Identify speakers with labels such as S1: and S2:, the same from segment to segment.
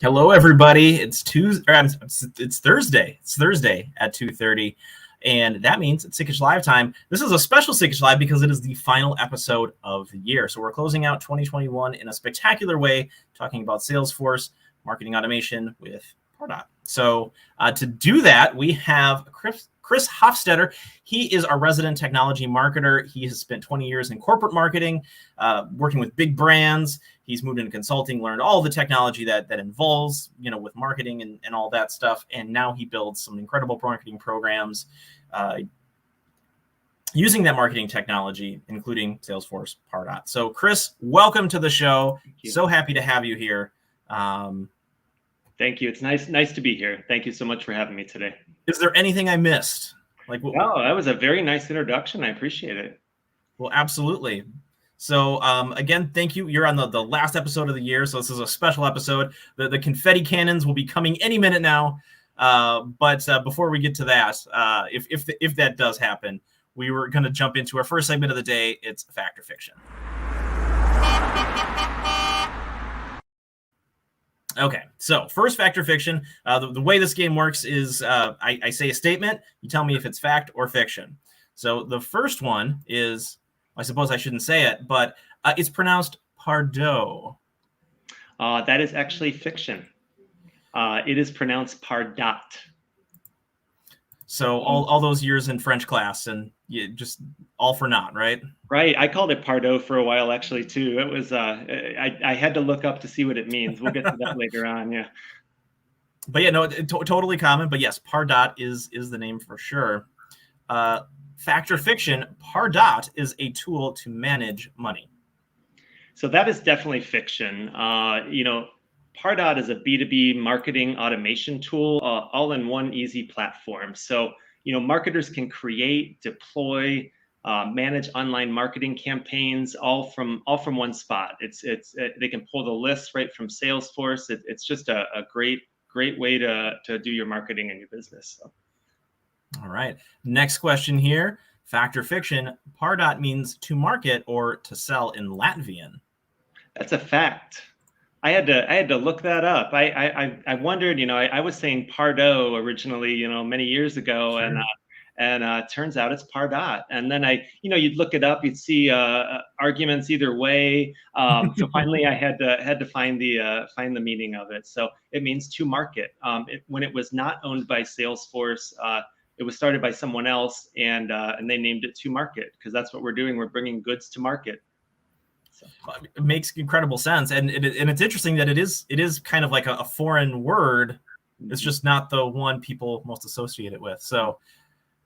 S1: Hello, everybody. It's Tuesday. It's Thursday. It's Thursday at 2:30, and that means it's Sikich Live time. This is a special Sikich Live because it is the final episode of the year. So we're closing out 2021 in a spectacular way, talking about Salesforce marketing automation with Pardot. So to do that, we have Chris Hofstetter. He is our resident technology marketer. He has spent 20 years in corporate marketing, working with big brands. He's moved into consulting, learned all the technology that involves, with marketing and all that stuff. And now he builds some incredible marketing programs using that marketing technology, including Salesforce Pardot. So Chris, welcome to the show. So happy to have you here.
S2: Thank you. It's nice to be here. Thank you so much for having me today.
S1: Is there anything I missed?
S2: No, that was a very nice introduction. I appreciate it.
S1: Well, absolutely. So again, thank you. You're on the last episode of the year, so this is a special episode. The confetti cannons will be coming any minute now. But before we get to that, if that does happen, we were going to jump into our first segment of the day. It's Fact or Fiction. Okay, so first fact or fiction. The way this game works is I say a statement. You tell me if it's fact or fiction. So the first one is, I suppose I shouldn't say it, but it's pronounced Pardot.
S2: That is actually fiction. It is pronounced Pardot.
S1: So all those years in French class, and you just all for naught, right?
S2: Right. I called it Pardot for a while, actually, too. It was I had to look up to see what it means. We'll get to that later on. Yeah.
S1: But yeah, no, totally common. But yes, Pardot is the name for sure. Fact or fiction, Pardot is a tool to manage money.
S2: So that is definitely fiction. Pardot is a B2B marketing automation tool, all in one easy platform. So, marketers can create, deploy, manage online marketing campaigns all from one spot. They can pull the lists right from Salesforce. It's just a great way to do your marketing in your business. So.
S1: All right. Next question here. Fact or fiction, Pardot means to market or to sell in Latvian.
S2: That's a fact. I had to look that up. I wondered, I was saying Pardot originally, many years ago, sure. and turns out it's Pardot. And then you'd look it up, you'd see arguments either way. So finally, I had to find the meaning of it. So it means to market. When it was not owned by Salesforce, it was started by someone else, and they named it to market because that's what we're doing. We're bringing goods to market.
S1: It makes incredible sense, and it's interesting that it is kind of like a foreign word. It's just not the one people most associate it with. So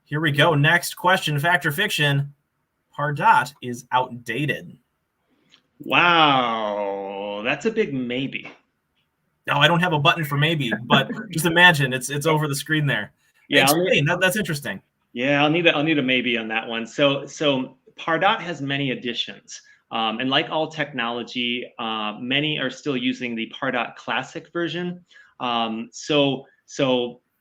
S1: here we go. Next question: fact or fiction? Pardot is outdated.
S2: Wow, that's a big maybe.
S1: No, I don't have a button for maybe, but just imagine it's over the screen there.
S2: Yeah,
S1: that's interesting.
S2: Yeah, I'll need a maybe on that one. So Pardot has many additions. And like all technology, many are still using the Pardot Classic version. So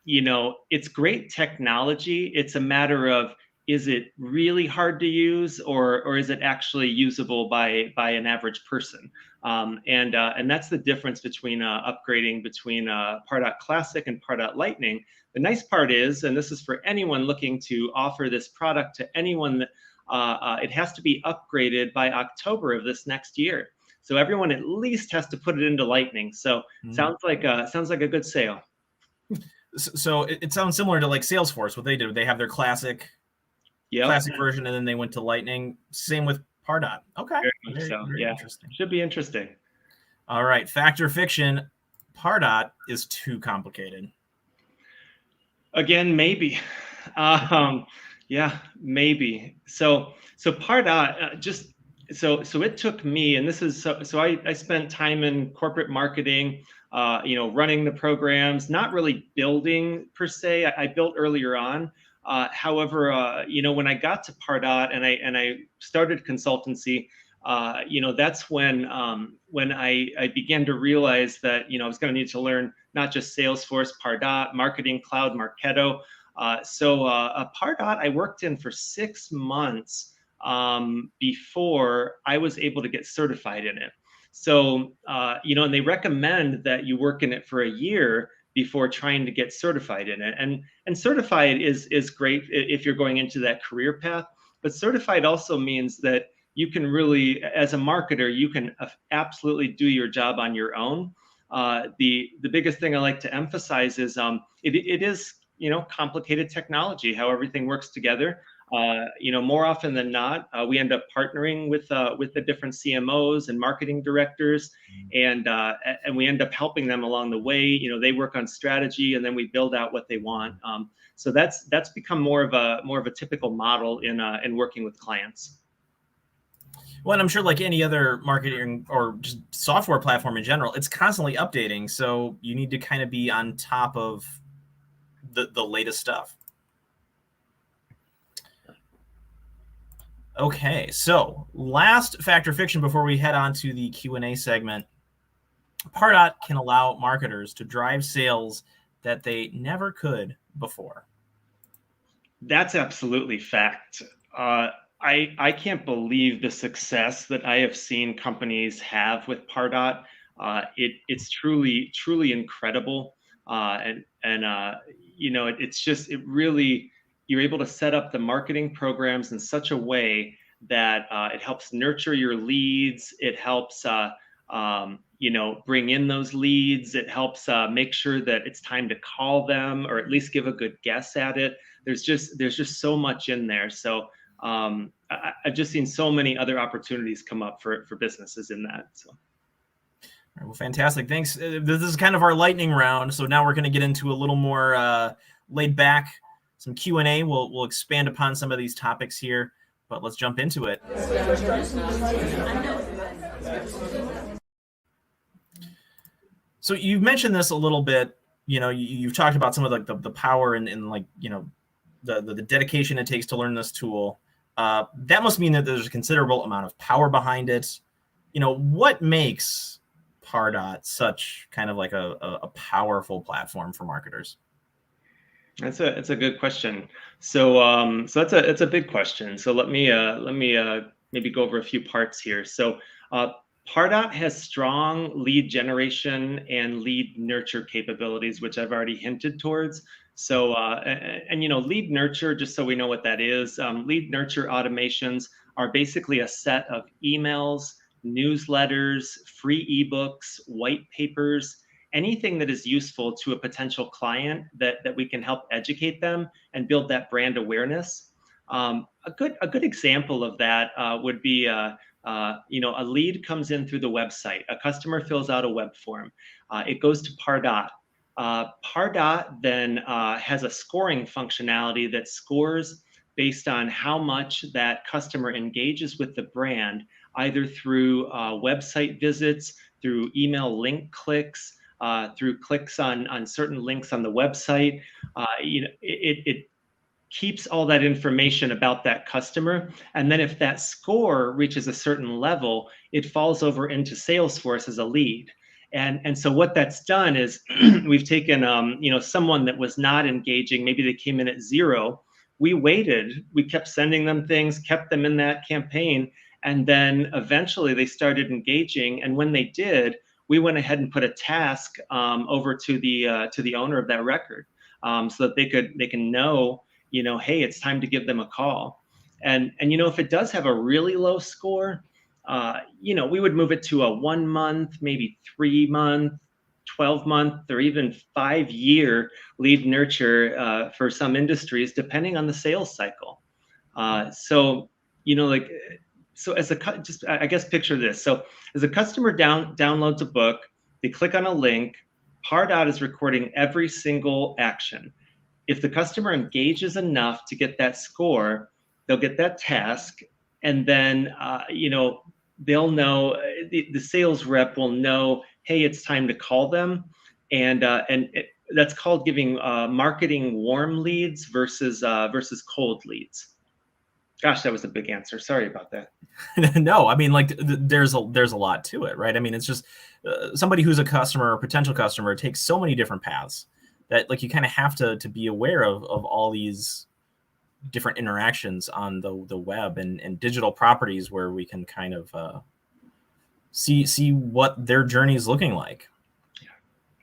S2: it's great technology. It's a matter of, is it really hard to use, or is it actually usable by an average person? And that's the difference between upgrading between Pardot Classic and Pardot Lightning. The nice part is, and this is for anyone looking to offer this product to anyone that it has to be upgraded by October of this next year. So everyone at least has to put it into Lightning. So sounds like a good sale.
S1: So it sounds similar to like Salesforce. What they do, they have their classic version, and then they went to Lightning. Same with Pardot. Okay, very interesting.
S2: Should be interesting.
S1: All right, fact or fiction? Pardot is too complicated.
S2: Again, maybe. Yeah, maybe. So Pardot so it took me, and this is so I spent time in corporate marketing, running the programs, not really building per se. I built earlier on. However, when I got to Pardot and I started consultancy, that's when I began to realize that I was going to need to learn not just Salesforce, Pardot, Marketing Cloud, Marketo. Pardot I worked in for 6 months before I was able to get certified in it. So, and they recommend that you work in it for a year before trying to get certified in it. And certified is great if you're going into that career path, but certified also means that you can really, as a marketer, you can absolutely do your job on your own. The biggest thing I like to emphasize is it is complicated technology, how everything works together. More often than not, we end up partnering with the different CMOs and marketing directors, and we end up helping them along the way. They work on strategy, and then we build out what they want. So that's become more of a typical model in working with clients.
S1: Well, and I'm sure like any other marketing or just software platform in general, it's constantly updating. So you need to kind of be on top of the latest stuff. Okay, so last fact or fiction before we head on to the Q&A segment. Pardot can allow marketers to drive sales that they never could before.
S2: That's absolutely fact. I can't believe the success that I have seen companies have with Pardot. It's truly incredible, it really, you're able to set up the marketing programs in such a way that it helps nurture your leads. It helps bring in those leads. It helps make sure that it's time to call them, or at least give a good guess at it. There's just so much in there. So I've just seen so many other opportunities come up for businesses in that. So.
S1: All right, well, fantastic. Thanks. This is kind of our lightning round. So now we're going to get into a little more laid back, some Q&A. We'll expand upon some of these topics here, but let's jump into it. So you've mentioned this a little bit. You've talked about some of the power and like, the dedication it takes to learn this tool. That must mean that there's a considerable amount of power behind it. What makes Pardot such kind of like a powerful platform for marketers?
S2: That's a good question. So it's a big question. So let me maybe go over a few parts here. So Pardot has strong lead generation and lead nurture capabilities, which I've already hinted towards. So lead nurture, just so we know what that is, lead nurture automations are basically a set of emails, newsletters, free ebooks, white papers, anything that is useful to a potential client that we can help educate them and build that brand awareness. A good example of that would be a lead comes in through the website. A customer fills out a web form. It goes to Pardot. Pardot then has a scoring functionality that scores based on how much that customer engages with the brand, either through website visits, through email link clicks, through clicks on certain links on the website. It keeps all that information about that customer. And then if that score reaches a certain level, it falls over into Salesforce as a lead. And so what that's done is we've taken, someone that was not engaging, maybe they came in at 0. We waited, we kept sending them things, kept them in that campaign. And then eventually they started engaging. And when they did, we went ahead and put a task over to the owner of that record so that they can know, hey, it's time to give them a call. And if it does have a really low score, we would move it to a 1 month, maybe 3 month, 12 month, or even 5-year lead nurture for some industries, depending on the sales cycle. So I guess picture this. So as a customer downloads a book, they click on a link, Pardot is recording every single action. If the customer engages enough to get that score, they'll get that task, and then they'll know, the sales rep will know, hey, it's time to call them, and that's called giving marketing warm leads versus cold leads. Gosh, that was a big answer. Sorry about that.
S1: No, I mean, like there's a lot to it, right? I mean, it's just somebody who's a customer or potential customer takes so many different paths that like you kind of have to be aware of all these different interactions on the web and digital properties where we can kind of see what their journey is looking like.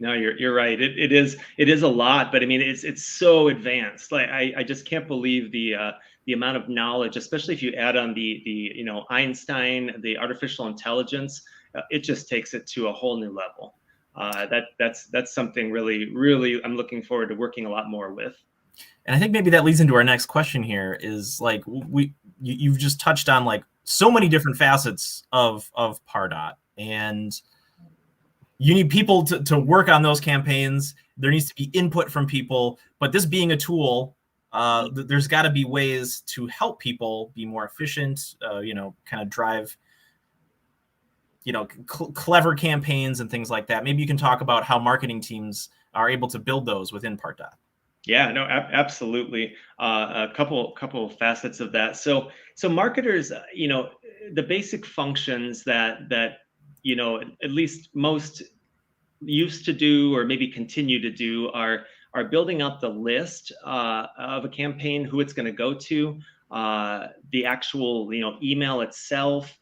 S2: No, you're right. It is a lot, but I mean it's so advanced. Like I just can't believe the amount of knowledge, especially if you add on the Einstein, the artificial intelligence. It just takes it to a whole new level. That's something really I'm looking forward to working a lot more with.
S1: And I think maybe that leads into our next question here is like you've just touched on like so many different facets of Pardot, and you need people to work on those campaigns. There needs to be input from people, but this being a tool, there's got to be ways to help people be more efficient, kind of drive, clever campaigns and things like that. Maybe you can talk about how marketing teams are able to build those within Pardot.
S2: Yeah, no, absolutely. A couple facets of that. So marketers, the basic functions that at least most used to do or maybe continue to do are building out the list of a campaign, who it's going to go to, the actual email itself,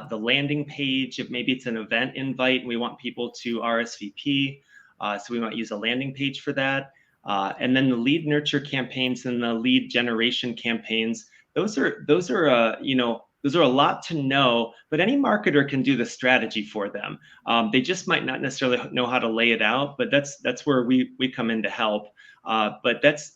S2: the landing page. If maybe it's an event invite and we want people to RSVP, so we might use a landing page for that. And then the lead nurture campaigns and the lead generation campaigns. Those are a lot to know, but any marketer can do the strategy for them. They just might not necessarily know how to lay it out, but that's where we come in to help. But that's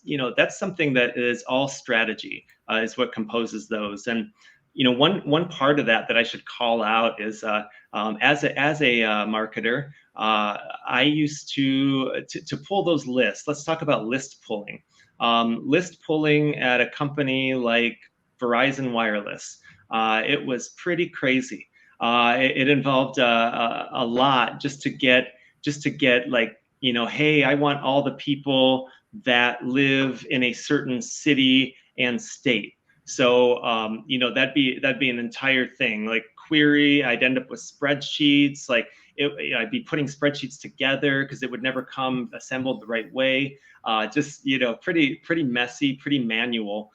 S2: something that is all strategy, is what composes those. And one part of that I should call out is as a marketer, I used to pull those lists. Let's talk about list pulling. List pulling at a company like Verizon Wireless. It was pretty crazy. It involved a lot just to get like, hey, I want all the people that live in a certain city and state. So that'd be an entire thing. Like query, I'd end up with spreadsheets. Like I'd be putting spreadsheets together because it would never come assembled the right way. Just pretty messy, pretty manual.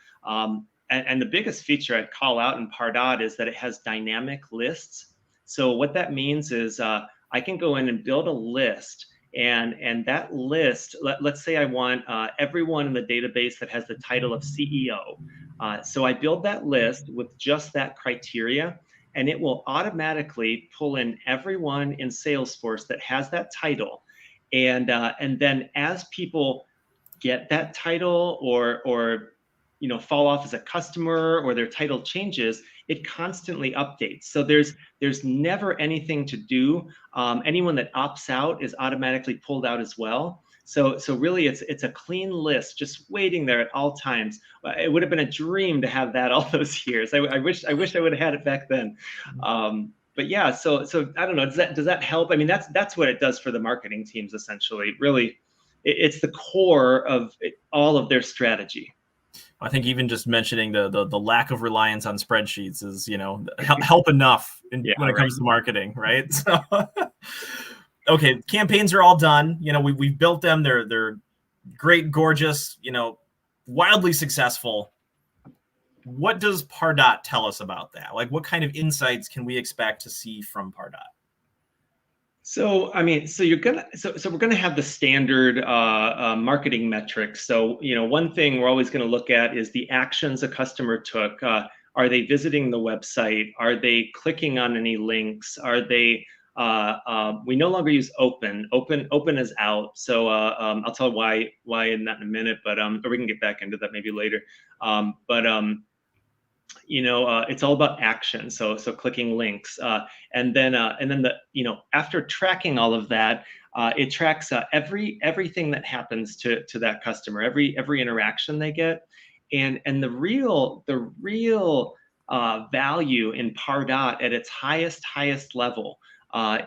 S2: And the biggest feature I'd call out in Pardot is that it has dynamic lists. So what that means is I can go in and build a list, and that list, let's say I want everyone in the database that has the title of CEO. So I build that list with just that criteria, and it will automatically pull in everyone in Salesforce that has that title. And then as people get that title or fall off as a customer, or their title changes, it constantly updates. So there's never anything to do. Anyone that opts out is automatically pulled out as well. So really it's a clean list just waiting there at all times. It would have been a dream to have that all those years. I wish I would have had it back then. But yeah, so I don't know, does that help? I mean, that's what it does for the marketing teams, essentially. Really, it's the core of all of their strategy.
S1: I think even just mentioning the lack of reliance on spreadsheets is, help enough when it comes to marketing, right? So, okay, campaigns are all done. We've built them. They're great, gorgeous, wildly successful. What does Pardot tell us about that? Like, what kind of insights can we expect to see from Pardot?
S2: So, I mean, so we're gonna have the standard marketing metrics. So, one thing we're always gonna look at is the actions a customer took. Are they visiting the website? Are they clicking on any links? Are they? We no longer use open. Open is out. So I'll tell why in that in a minute. But or we can get back into that maybe later. It's all about action. So clicking links, and then after tracking all of that, it tracks everything that happens to that customer, every interaction they get, and the real value in Pardot at its highest level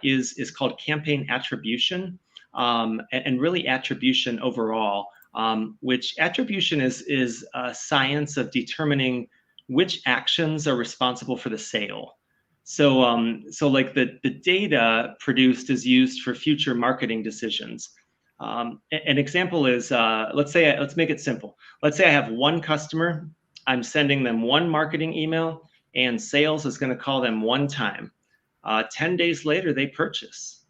S2: is called campaign attribution, and really attribution overall, which attribution is a science of determining which actions are responsible for the sale. So like the data produced is used for future marketing decisions. An example is, let's make it simple. Let's say I have one customer, I'm sending them one marketing email, and sales is going to call them one time. 10 days later, they purchase.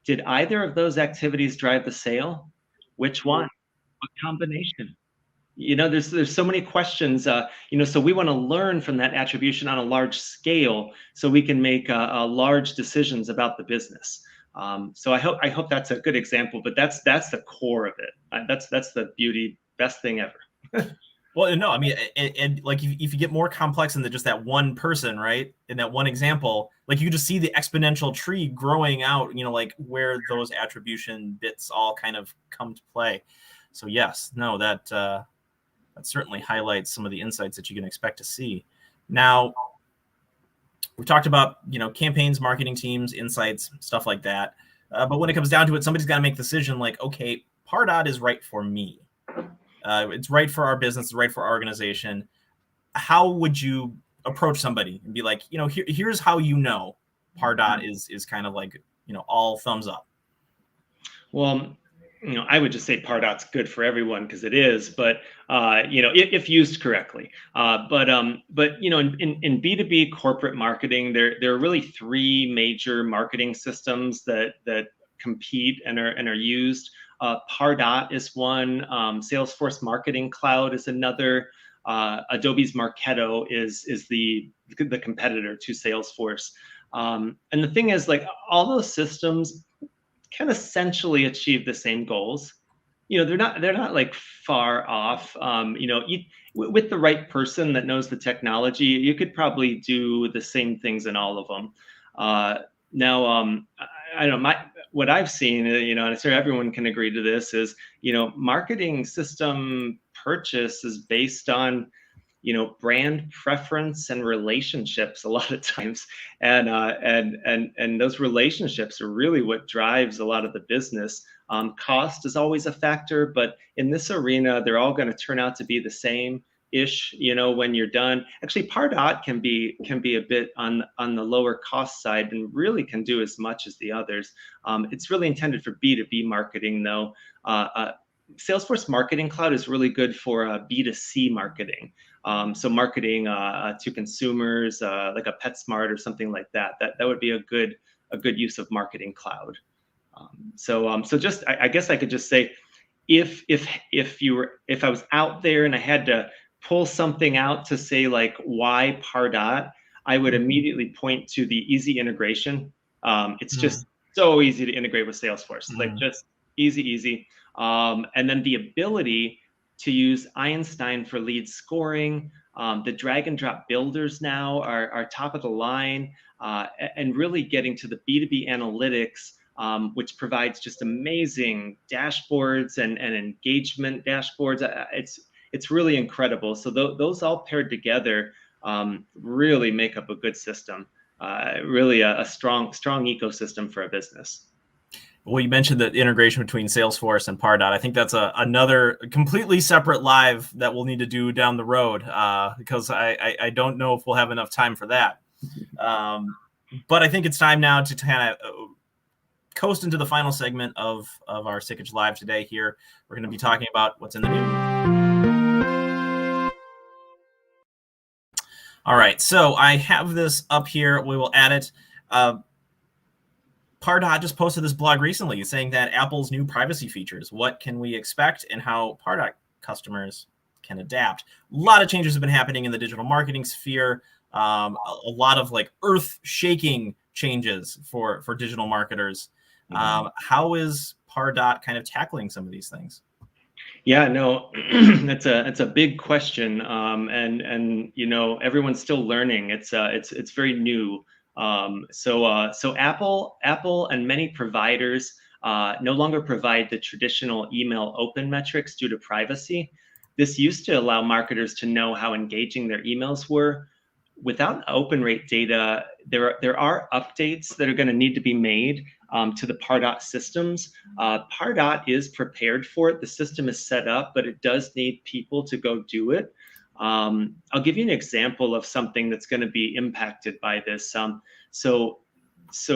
S2: Did either of those activities drive the sale? Which one? What combination? There's so many questions, so we want to learn from that attribution on a large scale so we can make large decisions about the business. So I hope that's a good example, but that's the core of it. That's the beauty, best thing ever.
S1: Well, no, I mean, and like if you get more complex than just that one person, right? In that one example, like you just see the exponential tree growing out, like where those attribution bits all kind of come to play. So yes, no, that certainly highlights some of the insights that you can expect to see. Now, we've talked about, campaigns, marketing teams, insights, stuff like that. But when it comes down to it, somebody's got to make the decision like, okay, Pardot is right for me. It's right for our business, it's right for our organization. How would you approach somebody and be like, here's how Pardot is kind of like, all thumbs up?
S2: Well, I would just say Pardot's good for everyone because it is, but if used correctly. But in B2B corporate marketing, there are really three major marketing systems that compete and are used. Pardot is one. Salesforce Marketing Cloud is another. Adobe's Marketo is the competitor to Salesforce. And the thing is, like, all those systems can essentially achieve the same goals. They're not like far off. With the right person that knows the technology, you could probably do the same things in all of them. Now, I don't know, what I've seen, and I'm sure everyone can agree to this, is, marketing system purchase is based on, brand preference and relationships a lot of times. And those relationships are really what drives a lot of the business. Cost is always a factor, but in this arena, they're all going to turn out to be the same ish, when you're done. Actually, Pardot can be a bit on the lower cost side and really can do as much as the others. It's really intended for B2B marketing, though. Salesforce Marketing Cloud is really good for B2C marketing. So marketing to consumers, like a PetSmart or something like that. That would be a good use of Marketing Cloud. So just I guess I could just say, if I was out there and I had to pull something out to say like why Pardot, I would immediately point to the easy integration. It's just so easy to integrate with Salesforce, like just easy. And then the ability to use Einstein for lead scoring. The drag and drop builders now are top of the line, and really getting to the B2B analytics, which provides just amazing dashboards and engagement dashboards. It's really incredible. So those all paired together really make up a good system, really a strong ecosystem for a business.
S1: Well, you mentioned the integration between Salesforce and Pardot. I think that's another completely separate live that we'll need to do down the road, because I don't know if we'll have enough time for that. But I think it's time now to kind of coast into the final segment of our Sikich Live today here. We're going to be talking about what's in the news. All right, so I have this up here. We will add it. Pardot just posted this blog recently saying that Apple's new privacy features, what can we expect and how Pardot customers can adapt. A lot of changes have been happening in the digital marketing sphere. A lot of like earth-shaking changes for digital marketers. How is Pardot kind of tackling some of these things?
S2: Yeah, no, that's a big question, and everyone's still learning. It's very new. So Apple and many providers no longer provide the traditional email open metrics due to privacy. This used to allow marketers to know how engaging their emails were. Without open rate data, there are updates that are going to need to be made to the Pardot systems. Pardot is prepared for it. The system is set up, but it does need people to go do it. I'll give you an example of something that's going to be impacted by this. So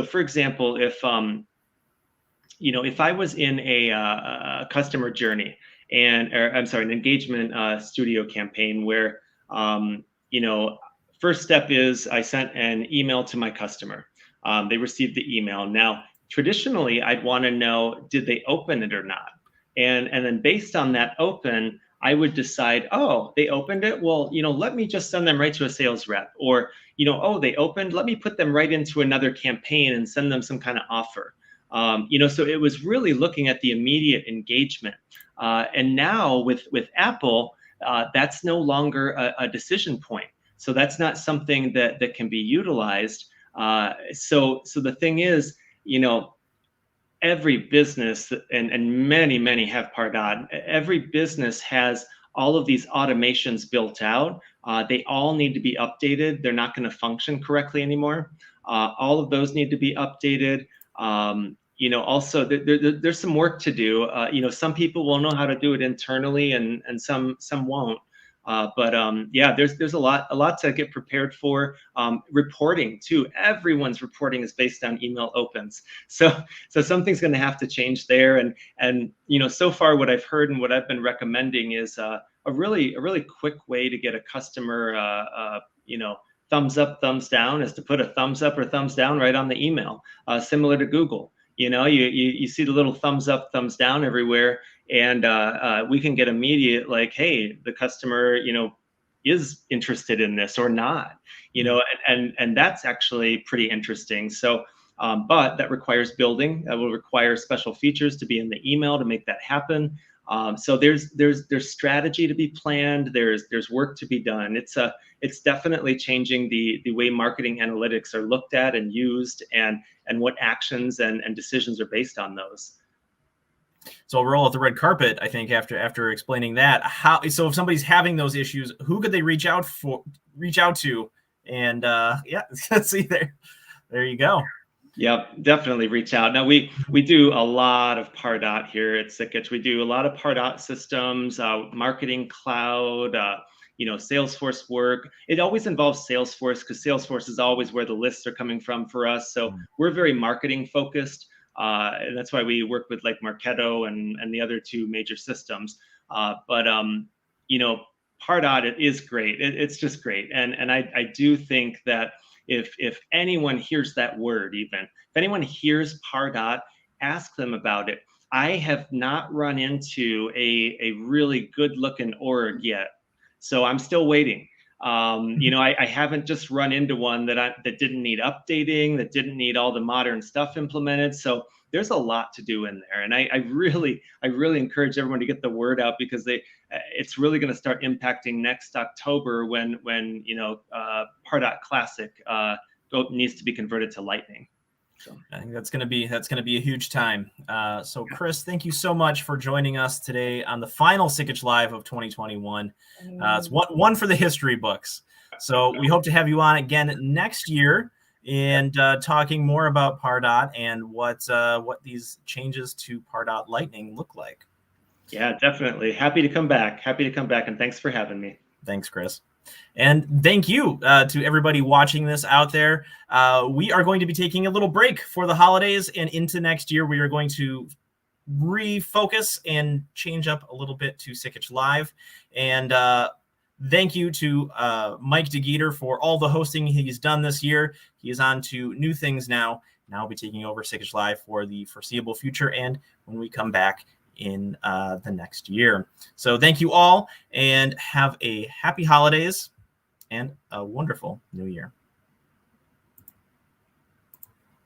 S2: for example, if I was in a customer journey an engagement studio campaign where, first step is I sent an email to my customer. They received the email. Now, traditionally, I'd want to know, did they open it or not? And then based on that open, I would decide, oh, they opened it. Well, let me just send them right to a sales rep. Or, oh, they opened, let me put them right into another campaign and send them some kind of offer. So it was really looking at the immediate engagement. And now with Apple, that's no longer a decision point. So that's not something that can be utilized. So the thing is, every business, and many have Pardot, every business has all of these automations built out. They all need to be updated. They're not going to function correctly anymore. All of those need to be updated. Also there's some work to do. Some people will know how to do it internally, and some won't. Yeah, there's a lot to get prepared for. Reporting too. Everyone's reporting is based on email opens. So something's going to have to change there. And so far what I've heard and what I've been recommending is a really quick way to get a customer thumbs up, thumbs down, is to put a thumbs up or thumbs down right on the email, similar to Google. You see the little thumbs up, thumbs down everywhere, and we can get immediate, like, hey, the customer, is interested in this or not, and that's actually pretty interesting. So, but that requires building. That will require special features to be in the email to make that happen. So there's strategy to be planned. There's work to be done. It's definitely changing the way marketing analytics are looked at and used, and what actions and decisions are based on those.
S1: So we'll roll out the red carpet, I think, after explaining that. So if somebody's having those issues, who could they reach out to? And yeah, let's see there. There you go.
S2: Yep, definitely reach out. Now we do a lot of Pardot here at Sikich. We do a lot of Pardot systems, marketing cloud, Salesforce work. It always involves Salesforce, because Salesforce is always where the lists are coming from for us. So we're very marketing focused. And that's why we work with like Marketo and the other two major systems. But Pardot, it is great. It's just great. And I do think that if anyone hears that word, if anyone hears Pardot, ask them about it. I have not run into a really good looking org yet. So I'm still waiting. I haven't just run into one that didn't need updating, that didn't need all the modern stuff implemented. So there's a lot to do in there, and I really encourage everyone to get the word out, because it's really going to start impacting next October when Pardot Classic needs to be converted to Lightning. So
S1: I think that's going to be a huge time. So Chris, thank you so much for joining us today on the final Sikich Live of 2021. It's one for the history books. So we hope to have you on again next year, and talking more about Pardot and what these changes to Pardot Lightning look like.
S2: Yeah, definitely. Happy to come back, and thanks for having me.
S1: Thanks, Chris. And thank you to everybody watching this out there. We are going to be taking a little break for the holidays, and into next year, we are going to refocus and change up a little bit to Sikich Live. And thank you to Mike DeGeeter for all the hosting he's done this year. He is on to new things now. Now I'll be taking over Sikich Live for the foreseeable future, and when we come back in the next year. So thank you all, and have a happy holidays and a wonderful new year.